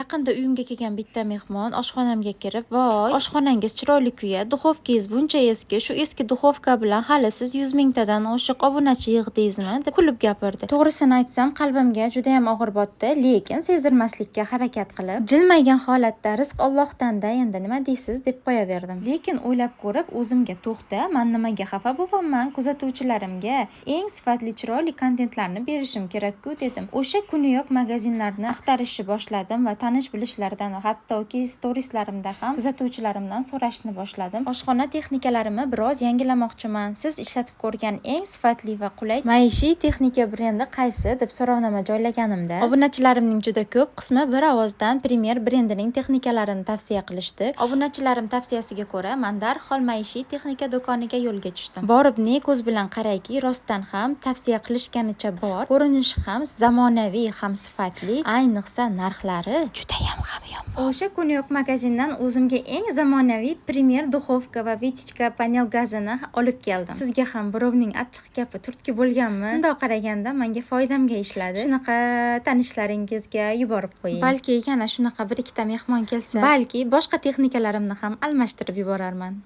Yaqinda uyimga kelgan bitta mehmon oshxonamga kirib, "Voy, oshxonangiz chiroyli-ku-ya, duxovkangiz buncha eski, shu eski duxovka bilan hali siz 100 mingtadan oshiq obunachi yig'dingizmi?" deb kulib gapirdi. To'g'risini aytsam, qalbimga juda ham og'ir botdi, lekin sezdirmaslikka harakat qilib, jilmaygan holatda "Rizq Allohdan-da, endi nima deysiz?" deb qo'yaverdim. Lekin o'ylab ko'rib, o'zimga "To'xta, men nimaga xafa bo'lyapman? Kuzatuvchilarimga eng sifatli, chiroyli kontentlarni berishim kerak-ku" dedim. O'sha kuniyoq magazinlarni axtarishni boshladim va tanish bilishlardan, hattoki storieslarimda ham kuzatuvchilarimdan so'rashni boshladim. Oshxona texnikalarimni biroz yangilamoqchiman. Siz ishlatib ko'rgan eng sifatli va qulay maishiy texnika brendi qaysi deb so'rovnoma joylaganimda, obunachilarimning juda ko'p qismi bir ovozdan Premier brendining texnikalarini tavsiya qilishdi. Obunachilarim tavsiyasiga ko'ra, men darhol maishiy texnika do'koniga yo'lga tushdim. Borib ne ko'z bilan qarayki, rostdan ham tavsiya qilishganicha bor, ko'rinishi ham zamonaviy, ham sifatli, ayniqsa narxlari judayam hamyonbop. O'sha kuniyoq magazindan o'zimga eng zamonaviy Premier duxovka va vitichka panel gazini olib keldim. Sizga ham birovning achchiq gapi turtki bo'lganmi? Bundoq qaraganda menga foydamga ishladi. Shunaqa tanishlaringizga yuborib qo'ying. Balki yana shunaqa bir ikkita mehmon kelsa, balki boshqa texnikalarimni ham almashtirib yuborarman.